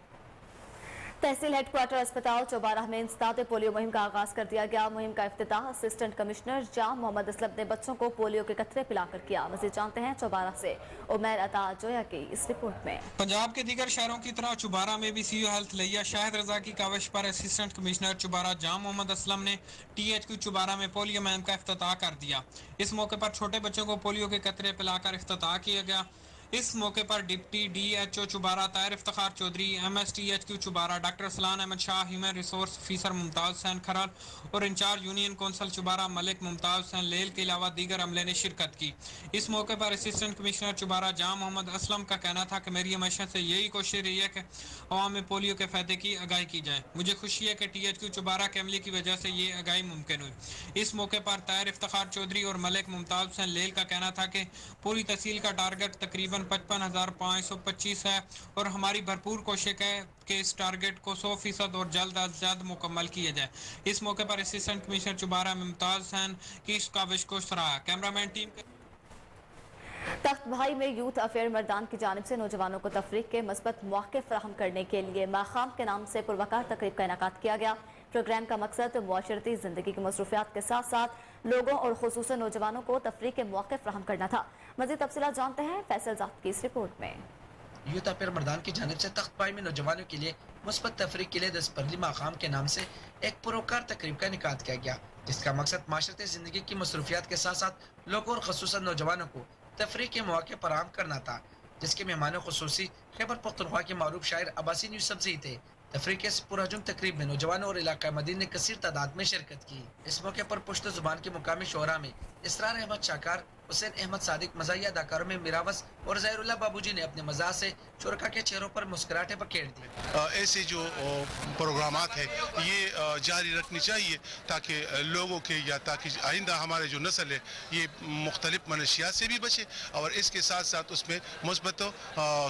तहसील हेडक्वार्टर अस्पताल चौबारा में इंसदाद पोलियो मुहिम का आगाज कर दिया गया। मुहिम का इफ्तिताह असिस्टेंट कमिश्नर जाम मोहम्मद असलम ने बच्चों को पोलियो के कतरे पिलाकर किया। मज़ीद जानते हैं चौबारा से उमैर अता जोया की इस रिपोर्ट में। पंजाब के दीगर शहरों की तरह चौबारा में भी सीओ हेल्थ लिया शाहिद रजा की काविश पर असिस्टेंट कमिश्नर चौबारा जाम मोहम्मद असलम ने THQ चौबारा में पोलियो मुहिम का इफ्तिताह कर दिया। इस मौके पर छोटे बच्चों को पोलियो के कतरे पिलाकर इफ्तिताह किया गया। इस मौके पर deputy DHO Chaubara Tahir Iftikhar Chaudhry, MSTHQ Chaubara doctor Aslan Ahmad Shah, human resource officer Mumtaz Hussain Kharal और incharge union council Chaubara Malik Mumtaz Hussain Lail के अलावा दीगर अमले ने शिरकत की। इस मौके पर असिस्टेंट कमिश्नर चौबारा जाम मोहम्मद असलम का कहना था कि मेरी हमेशा से यही कोशिश रही है कि अवाम में पोलियो के फायदे की आगाही की जाए। मुझे खुशी है कि THQ चौबारा के अमले की वजह से ये आगाही मुमकिन हुई। इस मौके पर ताहिर इफ्तिखार चौधरी और मलिक मुमताज हुसैन लेल का कहना था कि पूरी तहसील का टारगेट तकरीबन 55,525 है और हमारी भरपूर कोशिश है कि इस टारगेट को 100% और जल्द अज जल्द मुकम्मल किया जाए। इस मौके पर असिस्टेंट कमिश्नर चौबारा मुमताज हुसैन की इस काविश को सराहा। कैमरामैन टीम के तख्त भाई में यूथ अफेयर मर्दान की जानिब से नौजवानों को तफरीक के मस्बत मौके फराहम करने के लिए माखाम के नाम से पुरवकार तकरीब का इनेकाद किया गया। प्रोग्राम का मकसद मुआशरती ज़िंदगी की मसरूफियात के साथ साथ लोगों और खुसूसन नौजवानों को तफरीक के मौके फराहम करना था। मज़ीद तफसीलात जानते हैं फैसल ज़ात की इस रिपोर्ट में। यूथ अफेयर मर्दान की जानिब से तख्त भाई में नौजवानों के लिए मुस्बत तफरीक के लिए 10 फरवरी माखाम के नाम से एक पुरवकार तकरीब का इनेकाद किया गया, जिसका मकसद माशरती ज़िंदगी की मसरूफियात के साथ साथ लोगों और खुसूसन नौजवानों को तफरीक के मौके फराहम करना था, जिसके मेहमान खुसूसी खैबर पख्तूनख्वा के मारूफ शायर अब्बासी यूसुफज़ई थे। तफरीक के पुरहजुम तकरीब में नौजवानों और इलाका मदीन ने कसीर तादाद में शिरकत की। इस मौके पर पुश्तो जुबान के मुकामी शोरा में इसरार अहमद शाकार, हुसैन अहमद सादिक, मज़ाहिया अदाकारों में मिरावस और ज़हीरुल्लाह बाबूजी ने अपने मज़ाह से शुरका के चेहरों पर मुस्कुराहटें बखेर दी। ऐसे जो प्रोग्रामात है ये जारी रखनी चाहिए ताकि लोगों के या ताकि आइंदा हमारे जो नस्ल है ये मुख्तलिफ मनशियात से भी बचे और इसके साथ साथ उसमें मुस्बत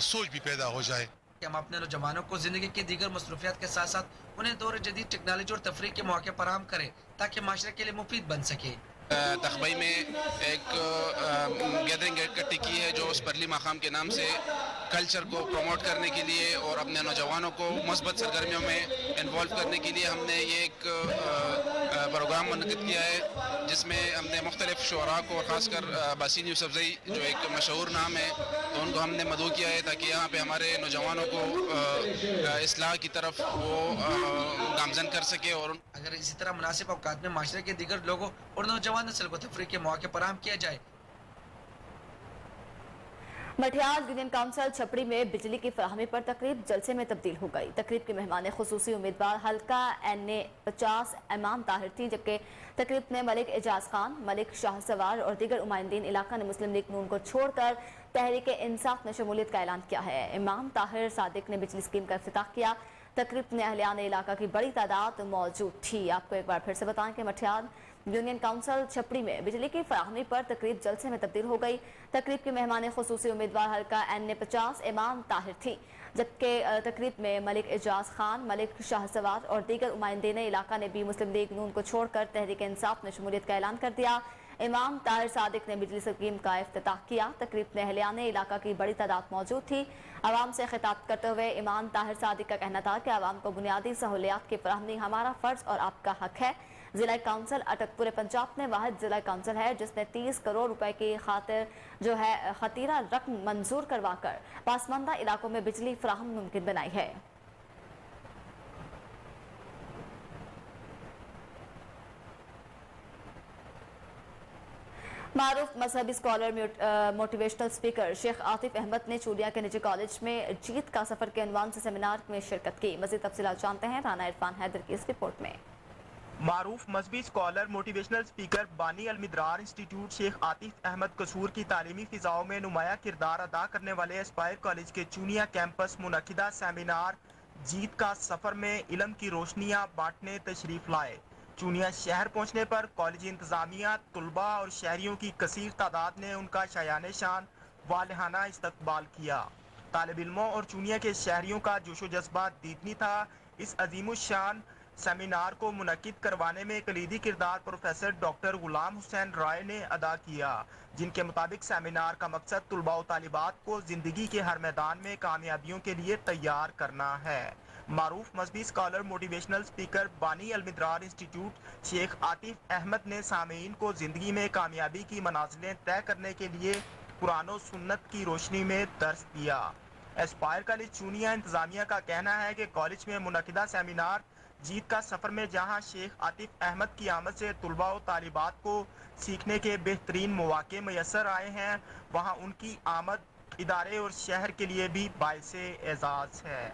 सोच भी पैदा हो जाए। हम अपने नौजवानों को जिंदगी की दीगर मसरूफियात के साथ साथ उन्हें दौर जदीद टेक्नोलॉजी और तफरीक के मौके फराहम करें ताकि माशरे के लिए मुफीद बन सके। تخبئی میں ایک گیدرنگ اکٹھی کی ہے جو اسپرلی مقام کے نام سے کلچر کو پروموٹ کرنے کے لیے اور اپنے نوجوانوں کو مثبت سرگرمیوں میں انوالو کرنے کے لیے ہم نے یہ ایک پروگرام منعقد کیا ہے جس میں ہم نے مختلف شعراء کو خاص کر باسین یوسفزئی جو ایک مشہور نام ہے تو ان کو ہم نے مدعو کیا ہے تاکہ یہاں پہ ہمارے نوجوانوں کو اصلاح کی طرف وہ گامزن کر سکے. اور اگر اسی طرح مناسب اوقات میں معاشرے کے دیگر لوگوں اور نوجوان نسل کو تفریح کے مواقع فراہم کیا جائے. مٹھیال یونین کونسل چھپڑی میں بجلی کی فراہمی پر تقریب جلسے میں تبدیل ہو گئی. تقریب کے مہمان خصوصی امیدوار حلقہ NA 50 امام طاہر تھیں جبکہ تقریب میں ملک اعجاز خان, ملک شاہ سوار اور دیگر نمائندین علاقہ نے مسلم لیگ نون کو چھوڑ کر تحریک انصاف میں شمولیت کا اعلان کیا ہے. امام طاہر صادق نے بجلی اسکیم کا افتتاح کیا. تقریب میں اہلیان علاقہ کی بڑی تعداد موجود تھی. آپ کو ایک بار پھر سے بتائیں کہ مٹھیال یونین کونسل چھپڑی میں بجلی کی فراہمی پر تقریب جلسے میں تبدیل ہو گئی. تقریب کے مہمان خصوصی امیدوار حلقہ NA 50 امام طاہر تھیں جبکہ تقریب میں ملک اعجاز خان, ملک شاہ سوار اور دیگر نمائندین علاقہ نے بھی مسلم لیگ نون کو چھوڑ کر تحریک انصاف میں شمولیت کا اعلان کر دیا. امام طاہر صادق نے بجلی اسکیم کا افتتاح کیا. تقریب میں اہلیان علاقہ کی بڑی تعداد موجود تھی. عوام سے خطاب کرتے ہوئے امام طاہر صادق کا کہنا تھا کہ عوام کو بنیادی سہولیات کی فراہمی ہمارا فرض اور آپ کا حق ہے. ضلع کونسل اٹک پورے پنجاب میں واحد ضلع کونسل ہے جس نے 30 کروڑ روپے کی خاطر خطیرہ رقم منظور کروا کر پسماندہ علاقوں میں بجلی فراہم ممکن بنائی ہے. معروف مذہبی اسکالر موٹیویشنل اسپیکر شیخ عاطف احمد نے چولیا کے نجی کالج میں جیت کا سفر کے عنوان سے سیمینار میں شرکت کی. مزید تفصیلات جانتے ہیں رانا عرفان حیدر کی اس رپورٹ میں. معروف مذہبی اسکالر موٹیویشنل اسپیکر بانی المدرار انسٹیٹیوٹ شیخ عاطف احمد قصور کی تعلیمی فضاؤں میں نمایاں کردار ادا کرنے والے اسپائر کالج کے چونیا کیمپس منعقدہ سیمینار جیت کا سفر میں علم کی روشنیاں بانٹنے تشریف لائے. چونیا شہر پہنچنے پر کالجی انتظامیہ, طلباء اور شہریوں کی کثیر تعداد نے ان کا شایان شان والہانہ استقبال کیا. طالب علموں اور چونیا کے شہریوں کا جوش و جذبہ دیدنی تھا. اس عظیم الشان سیمینار کو منعقد کروانے میں کلیدی کردار پروفیسر ڈاکٹر غلام حسین رائے نے ادا کیا جن کے مطابق سیمینار کا مقصد طلباء و طالبات کو زندگی کے ہر میدان میں کامیابیوں کے لیے تیار کرنا ہے. معروف مذہبی اسکالر موٹیویشنل اسپیکر بانی المدرار انسٹیٹیوٹ شیخ عاطف احمد نے سامعین کو زندگی میں کامیابی کی منازلیں طے کرنے کے لیے قرآن و سنت کی روشنی میں درس دیا. اسپائر کالج چونیا انتظامیہ کا کہنا ہے کہ کالج میں منعقدہ سیمینار جیت کا سفر میں جہاں شیخ عاطف احمد کی آمد سے طلباء و طالبات کو سیکھنے کے بہترین مواقع میسر آئے ہیں وہاں ان کی آمد ادارے اور شہر کے لیے بھی باعث اعزاز ہے.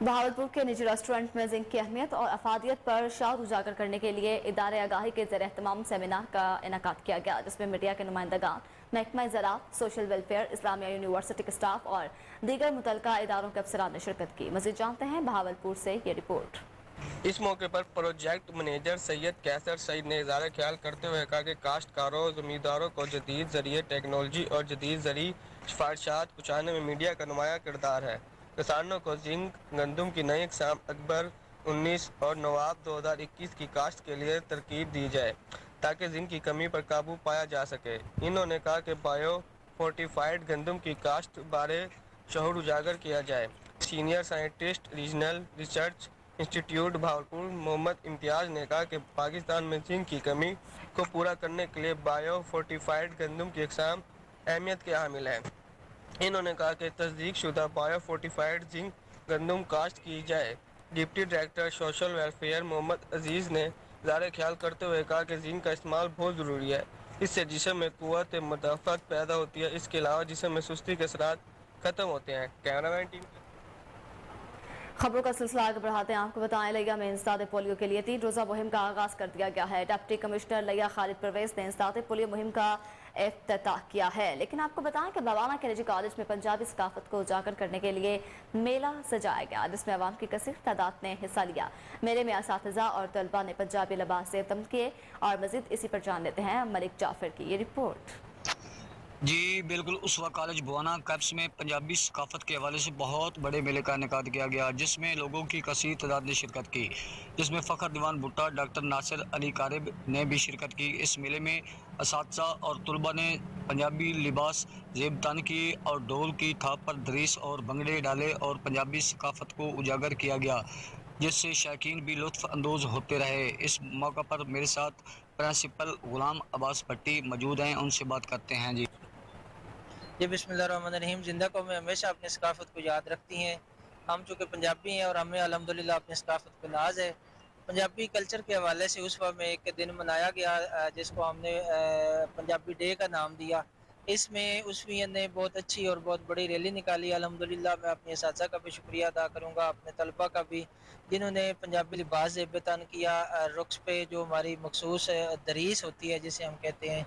بہاولپور کے نجی ریسٹورنٹ میں زنک کی اہمیت اور افادیت پر شعور اجاگر کرنے کے لیے ادارے آگاہی کے زیر اہتمام سیمینار کا انعقاد کیا گیا جس میں میڈیا کے نمائندگان, محکمہ زراعت, سوشل ویلفیئر, اسلامیہ یونیورسٹی کے اسٹاف اور دیگر متعلقہ اداروں کے افسران نے شرکت کی. مزید جانتے ہیں بہاولپور سے یہ رپورٹ. اس موقع پر پروجیکٹ منیجر سید کیسر سعید نے اظہار خیال کرتے ہوئے کہا کہ کاشتکاروں اور زمینداروں کو جدید ذریعے ٹیکنالوجی اور جدید ذریعی سفارشات پہنچانے میں میڈیا کا نمایاں کردار ہے. کسانوں کو زنک, گندم کی نئی اقسام اکبر 19 اور نواب 2021 کی کاشت کے لیے ترکیب دی جائے تاکہ زنک کی کمی پر قابو پایا جا سکے. انہوں نے کہا کہ بایو فورٹیفائڈ گندم کی کاشت بارے شعور اجاگر کیا جائے. Senior scientist regional research institute Bahawalpur Muhammad Imtiaz نے کہا کہ پاکستان میں زنک کی کمی کو پورا کرنے کے لیے بایو فورٹیفائڈ گندم کی اقسام اہمیت کے حامل ہیں. انہوں نے کہا کہ تصدیق شدہ بایو فورٹیفائڈ زنک گندم کاشت کی جائے. ڈپٹی ڈائریکٹر سوشل ویلفیئر محمد عزیز نے اظہار خیال کرتے ہوئے کہا کہ زنک کا استعمال بہت ضروری ہے. اس سے جسم میں قوت مدافعت پیدا ہوتی ہے. اس کے علاوہ جسم میں سستی کے اثرات ختم ہوتے ہیں. کیمرہ مین ٹیم خبروں کا سلسلہ آگے بڑھاتے ہیں. آپ کو بتائیں لیا میں انسداد پولیو کے لیے 3 روزہ مہم کا آغاز کر دیا گیا ہے. ڈپٹی کمشنر لیا خالد پرویز نے انسداد پولیو مہم کا افتتاح کیا ہے. لیکن آپ کو بتائیں کہ بوانا کے نجی کالج میں پنجابی ثقافت کو اجاگر کرنے کے لیے میلہ سجایا گیا جس میں عوام کی کثیر تعداد نے حصہ لیا. میلے میں اساتذہ اور طلباء نے پنجابی لباس سے تم کیے اور مزید اسی پر جان لیتے ہیں ملک جعفر کی یہ رپورٹ. جی بالکل، اسوا کالج بوانا کیپس میں پنجابی ثقافت کے حوالے سے بہت بڑے میلے کا انعقاد کیا گیا، جس میں لوگوں کی کثیر تعداد نے شرکت کی، جس میں فخر دیوان بھٹا ڈاکٹر ناصر علی کارب نے بھی شرکت کی۔ اس میلے میں اساتذہ اور طلباء نے پنجابی لباس زیب تن کی اور ڈھول کی تھاپ پر دریس اور بھنگڑے ڈالے اور پنجابی ثقافت کو اجاگر کیا گیا، جس سے شائقین بھی لطف اندوز ہوتے رہے۔ اس موقع پر میرے ساتھ پرنسپل غلام عباس بھٹی موجود ہیں، ان سے بات کرتے ہیں۔ جی بسم اللہ الرحمن الرحیم۔ زندہ قومیں ہمیشہ اپنی ثقافت کو یاد رکھتی ہیں۔ ہم چونکہ پنجابی ہیں اور ہمیں الحمدللہ اپنی ثقافت پہ ناز ہے۔ پنجابی کلچر کے حوالے سے اسوا میں ایک دن منایا گیا جس کو ہم نے پنجابی ڈے کا نام دیا۔ اس میں اسویوں نے بہت اچھی اور بہت بڑی ریلی نکالی۔ الحمدللہ میں اپنے اساتذہ کا بھی شکریہ ادا کروں گا، اپنے طلباء کا بھی، جنہوں نے پنجابی لباس زیب تن کیا، رقص پہ جو ہماری مخصوص دریس ہوتی ہے جسے ہم کہتے ہیں۔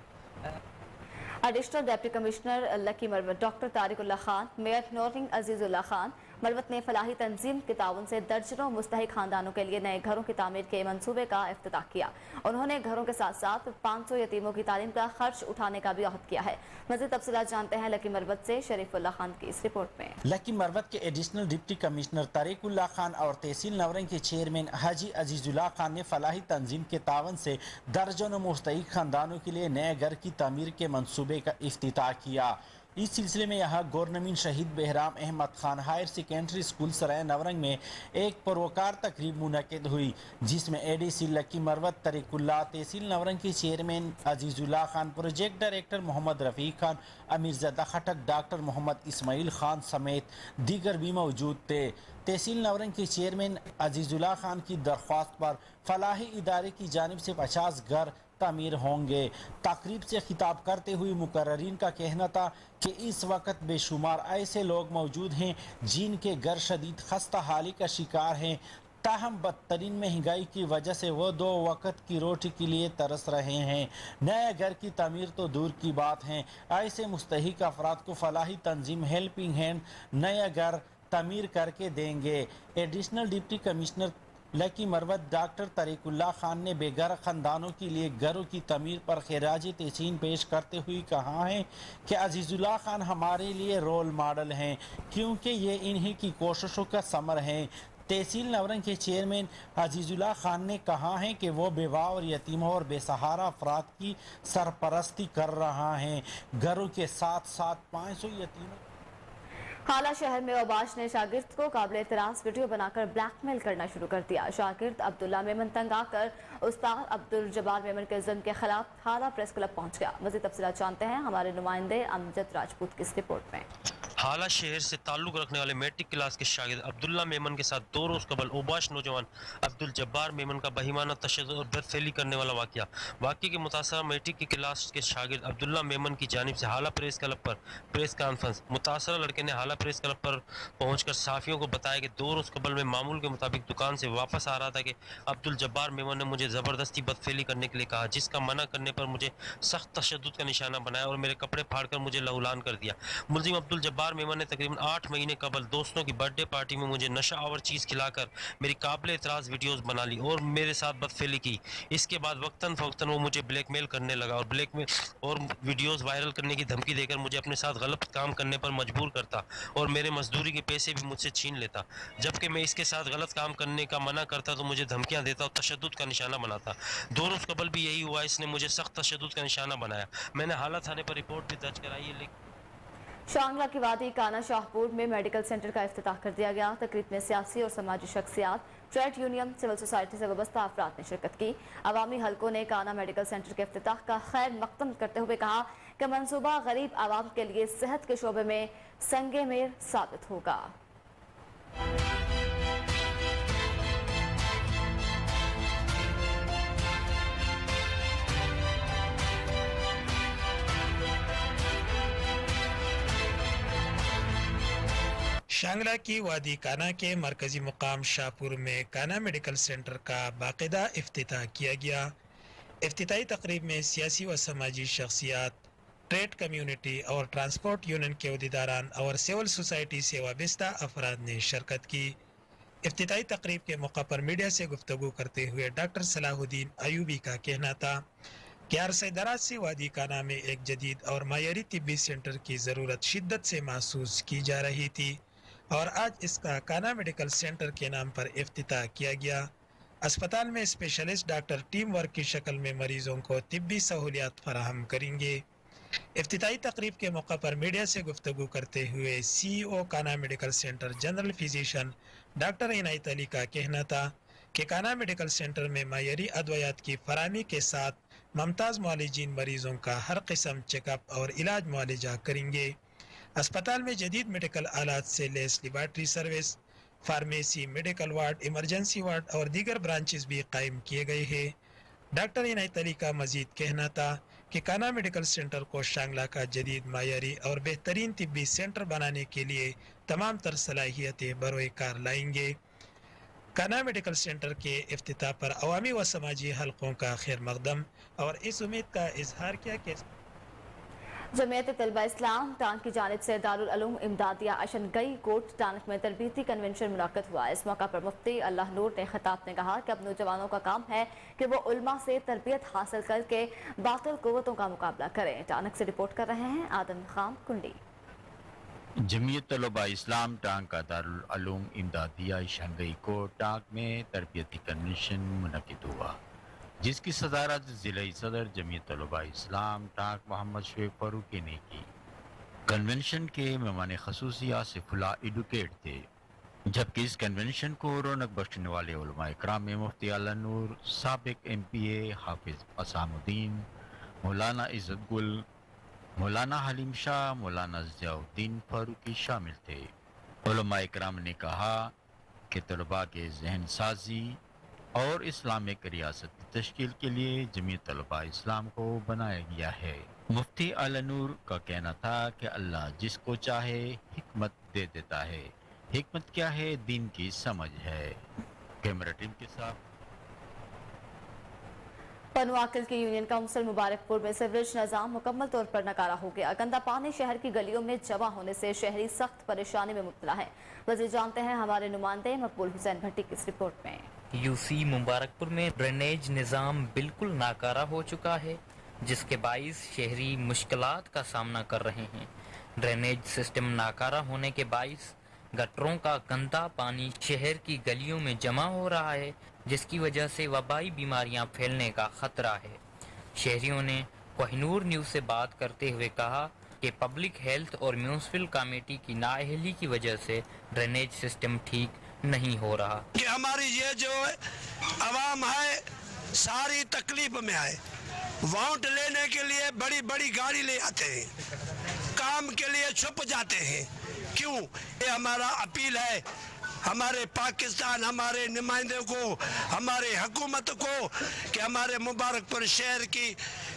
ایڈیشنل ڈپٹی کمشنر لکی مروت ڈاکٹر طارق اللہ خان، میئر نورنگ عزیز اللہ خان مروت نے فلاحی تنظیم کے تعاون سے درجنوں مستحق خاندانوں کے لیے نئے گھروں کی تعمیر کے منصوبے کا افتتاح کیا۔ انہوں نے گھروں کے ساتھ ساتھ 500 یتیموں کی تعلیم کا خرچ اٹھانے کا بھی عہد کیا ہے۔ مزید تفصیلات جانتے ہیں لکی مروت سے شریف اللہ خان کی اس رپورٹ میں۔ لکی مروت کے ایڈیشنل ڈپٹی کمشنر طارق اللہ خان اور تحصیل نورنگ کے چیئرمین حاجی عزیز اللہ خان نے فلاحی تنظیم کے تعاون سے درجنوں مستحق خاندانوں کے لیے نئے گھر کی تعمیر کے منصوبے کا افتتاح کیا۔ اس سلسلے میں یہاں government Shaheed Bahram Ahmad Khan higher secondary school Sarai Naurang میں ایک پروکار تقریب منعقد ہوئی، جس میں A D C Lakki Marwat Tariq Ullah, تحصیل نورنگ کے chairman Aziz Ullah Khan, project director Muhammad Rafiq Khan, Amir Zada Khattak, doctor Muhammad Ismail Khan سمیت دیگر بھی موجود تھے۔ تحصیل نورنگ کے چیئرمین عزیز اللہ خان کی درخواست پر فلاحی ادارے کی جانب سے 50 گھر تعمیر ہوں گے۔ تقریب سے خطاب کرتے ہوئے مقررین کا کہنا تھا کہ اس وقت بے شمار ایسے لوگ موجود ہیں جن کے گھر شدید خستہ حالی کا شکار ہیں، تاہم بدترین مہنگائی کی وجہ سے وہ 2 وقت کی روٹی کے لیے ترس رہے ہیں۔ نئے گھر کی تعمیر تو دور کی بات ہے، ایسے مستحق افراد کو فلاحی تنظیم ہیلپنگ ہینڈ نیا گھر تعمیر کر کے دیں گے۔ ایڈیشنل ڈپٹی کمشنر لکی مروت ڈاکٹر طارق اللہ خان نے بے گھر خاندانوں کے لیے گھروں کی تعمیر پر خراج تحسین پیش کرتے ہوئے کہا ہے کہ عزیز اللہ خان ہمارے لیے رول ماڈل ہیں، کیونکہ یہ انہی کی کوششوں کا ثمر ہے۔ تحصیل نورنگ کے چیئرمین عزیز اللہ خان نے کہا ہے کہ وہ بیوہ اور یتیموں اور بے سہارا افراد کی سرپرستی کر رہا ہے۔ گھروں کے ساتھ ساتھ 500 یتیموں حالہ شہر میں اوباش نے شاگرد کو قابل اعتراض ویڈیو بنا کر بلیک میل کرنا شروع کر دیا۔ شاگرد عبداللہ میمن تنگ آ کر استاد عبدالجبار میمن کے ظلم کے خلاف حالہ پریس کلب پہنچ گیا۔ مزید تفصیلات جانتے ہیں ہمارے نمائندے امجد راجپوت کی اس رپورٹ میں۔ حالہ شہر سے تعلق رکھنے والے میٹرک کلاس کے شاگرد عبداللہ میمن کے ساتھ 2 روز قبل اوباش نوجوان عبدالجبار میمن کا بہیمانہ تشدد اور بدفعلی کرنے والا واقعے کے متاثرہ میٹرک کی کلاس کے شاگرد عبداللہ میمن کی جانب سے حالہ پریس کلب پر پریس کانفرنس۔ متاثرہ لڑکے نے حالہ پریس کلب پر پہنچ کر صحافیوں کو بتایا کہ 2 روز قبل میں معمول کے مطابق دکان سے واپس آ رہا تھا کہ عبدالجبار میمن نے مجھے زبردستی بدفعلی کرنے کے لیے کہا، جس کا منع کرنے پر مجھے سخت تشدد کا نشانہ بنایا اور میرے کپڑے پھاڑ کر مجھے لہولان کر دیا۔ ملزم عبدالجبار میمن نے تقریباً 8 مہینے قبل دوستوں کی برتھ ڈے پارٹی میں مجھے نشہ آور چیز کھلا کر میری قابل اعتراض ویڈیوز بنا لی اور میرے ساتھ بدفعلی کی۔ اس کے بعد وقتاً فوقتاً وہ مجھے بلیک میل کرنے لگا اور ویڈیوز وائرل کرنے کی دھمکی دے کر مجھے اپنے ساتھ غلط کام کرنے پر مجبور کرتا اور میرے مزدوری کے پیسے بھی مجھ سے چھین لیتا۔ جبکہ میں اس کے ساتھ غلط کام کرنے کا منع کرتا تو مجھے دھمکیاں دیتا اور تشدد کا نشانہ بناتا۔ 2 روز قبل بھی یہی ہوا، اس نے مجھے سخت تشدد کا نشانہ بنایا۔ میں نے حالہ تھانے پر رپورٹ بھی درج کرائی ہے۔ شانگلہ کی وادی کانا شاہپور میں میڈیکل سینٹر کا افتتاح کر دیا گیا۔ تقریب میں سیاسی اور سماجی شخصیات، ٹریڈ یونین، سول سوسائٹی سے وابستہ افراد نے شرکت کی۔ عوامی حلقوں نے کانا میڈیکل سینٹر کے افتتاح کا خیر مقدم کرتے ہوئے کہا کہ منصوبہ غریب عوام کے لیے صحت کے شعبے میں سنگ میر ثابت ہوگا۔ شانگلہ کی وادی کانا کے مرکزی مقام شاہپور میں کانا میڈیکل سینٹر کا باقاعدہ افتتاح کیا گیا۔ افتتاحی تقریب میں سیاسی و سماجی شخصیات، ٹریڈ کمیونٹی اور ٹرانسپورٹ یونین کے عہدیداران اور سول سوسائٹی سے وابستہ افراد نے شرکت کی۔ افتتاحی تقریب کے موقع پر میڈیا سے گفتگو کرتے ہوئے ڈاکٹر صلاح الدین ایوبی کا کہنا تھا कि अरसे दराज से वादी काना में एक जदीद और मायारी तिब्बी सेंटर की ज़रूरत शिद्दत से महसूस की जा रही थी और आज इसका काना मेडिकल सेंटर के नाम पर इफ्तिताह किया गया। अस्पताल में स्पेशलिस्ट डॉक्टर टीम वर्क की शक्ल में मरीजों को तिब्बी सहूलियात फराहम करेंगे। इफ्तिताही तकरीब के मौका पर मीडिया से गुफ्तगू करते हुए CEO Kana medical centre general physician doctor Inayat Ali का कहना था कि काना मेडिकल सेंटर में मायारी अद्वियात की फराहमी के साथ मुमताज़ मुआलिजीन मरीजों का हर किस्म चेकअप और इलाज मुआलजा करेंगे। अस्पताल में जदीद मेडिकल आलात से less laboratory service, pharmacy, medical ward, emergency ward और दीगर ब्रांचेस भी कायम किए गए हैं। डॉक्टर इनायत अली का मजीद कहना था कि काना मेडिकल सेंटर को शांगला का जदीद मायारी और बेहतरीन तिब्बी सेंटर बनाने के लिए तमाम तर सलाहियतें बरोए कार लाएंगे। काना मेडिकल सेंटर के इफ्तिताह पर अवामी व समाजी हलकों का खैर मकदम और इस उम्मीद का इजहार किया कि जमीयत तलबा इस्लाम टांग की जानिब से दारुल उलूम इमदादिया अशनगई कोट टांग में तरबीती कन्वेंशन मुनक्कद हुआ। इस मौका पर मुफ्ती अल्लाह नूर ने खिताब में कहा कि अब नौजवानों का काम है कि वो उलमा से तरबियत हासिल करके बातिल कुव्वतों का मुकाबला करें। टांग से रिपोर्ट कर रहे हैं आदम खान कुंडी। जमीयत तलबा इस्लाम टांग का दारुल उलूम इमदादिया अशनगई कोट टांग में तरबियती कन्वेंशन मुनक्किद हुआ, जिसकी सदारत ज़िला सदर जमीयत तलबा इस्लाम टांग मोहम्मद शुएब फारूकी ने की। कन्वेंशन के मेहमान ख़ुसूसी आसिफुल्लाह एडुकेट थे, जबकि इस कन्वेंशन को रौनक बख्शने वाले उलमा इकराम में मुफ्ती अल्लाह नूर, साबिक MPA हाफिज असामुद्दीन, मौलाना इज़्ज़त गुल, मौलाना हलीम शाह, मौलाना ज़ियाउद्दीन फारूकी शामिल थे। उलमा इकराम ने कहा कि तलबा के जहन साजी और इस्लामिक रियासत की तश्कील के लिए जमीयत तलबा इस्लाम को बनाया गया है। मुफ्ती अल्लाह नूर का कहना था कि अल्लाह जिसको चाहे हिकमत दे देता है। हिकमत क्या है? दीन की समझ है। कैमरा टीम के साथ पनवाकल की यूनियन काउंसिल मुबारकपुर में सीवरेज निज़ाम मुकम्मल तौर पर नकारा हो गया। गंदा पानी शहर की गलियों में जमा होने से शहरी सख्त परेशानी में मुब्तला है। वज़ीर जानते हैं हमारे नुमाइंदे मकबूल हुसैन भट्टी की इस रिपोर्ट में। यूसी मुबारकपुर में ड्रेनेज निज़ाम बिल्कुल नाकारा हो चुका है, जिसके बाइस शहरी मुश्किलात का सामना कर रहे हैं। ड्रेनेज सिस्टम नाकारा होने के बाइस गटरों का गंदा पानी शहर की गलियों में जमा हो रहा है, जिसकी वजह से वबाई बीमारियां फैलने का खतरा है। शहरियों ने कोहिनूर न्यूज़ से बात करते हुए कहा कि पब्लिक हेल्थ और म्यूनिसिपल कमेटी की नाअहली की वजह से ड्रेनेज सिस्टम ठीक नहीं हो रहा। कि हमारी ये जो आवाम है सारी तकलीफ में है। वोट लेने के लिए बड़ी बड़ी गाड़ी ले आते हैं, काम के लिए छुप जाते हैं। क्यों? ये हमारा अपील है हमारे पाकिस्तान, हमारे नुमाइंदे को, हमारे हुकूमत को कि हमारे मुबारकपुर शहर की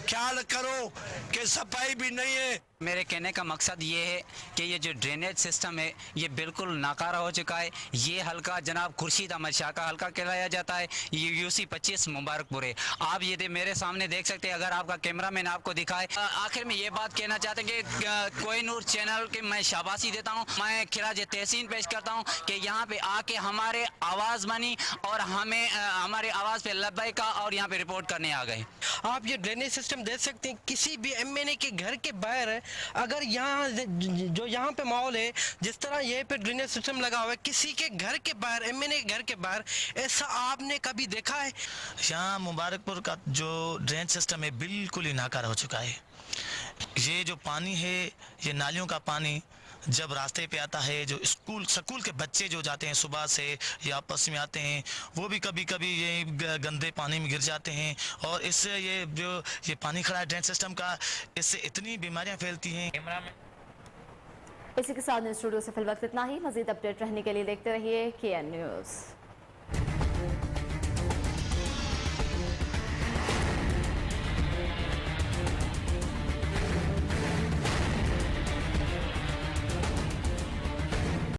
ख्याल करो कि सफाई भी नहीं है। मेरे कहने का मकसद ये है कि ये जो ड्रेनेज सिस्टम है ये बिल्कुल नाकारा हो चुका है। ये हल्का जनाब खुर्शीद अहमद शाह का हल्का कहलाया जाता है। ये UC 25 मुबारकपुर है। आप ये मेरे सामने देख सकते हैं, अगर आपका कैमरा मैन आपको दिखाए। आखिर में ये बात कहना चाहते हैं कि कोहिनूर चैनल के मैं शाबाशी देता हूँ, मैं खिराज तहसीन पेश करता हूँ कि यहाँ पे आके हमारे आवाज़ बनी और हमें हमारी आवाज़ पे लब्बैक का और यहाँ पे रिपोर्ट करने आ गए। आप ये ड्रेनेज सिस्टम देख सकते हैं, किसी भी MNA के घर के बाहर अगर यहाँ जो यहाँ पे माहौल है, जिस तरह ये पे ड्रेनेज सिस्टम लगा हुआ है, किसी के घर के बाहर, MNA के घर के बाहर ऐसा आपने कभी देखा है? यहाँ मुबारकपुर का जो ड्रेनेज सिस्टम है बिल्कुल ही नाकारा हो चुका है। ये जो पानी है, ये नालियों का पानी जब रास्ते पे आता है, जो स्कूल के बच्चे जो जाते हैं सुबह से या आपस में आते हैं, वो भी कभी कभी ये गंदे पानी में गिर जाते हैं और इससे ये पानी खड़ा है ड्रेन सिस्टम का, इससे इतनी बीमारियां फैलती हैं। इसी के साथ स्टूडियो से फिलहाल इतना ही। मजीद अपडेट रहने के लिए देखते रहिए KN न्यूज़।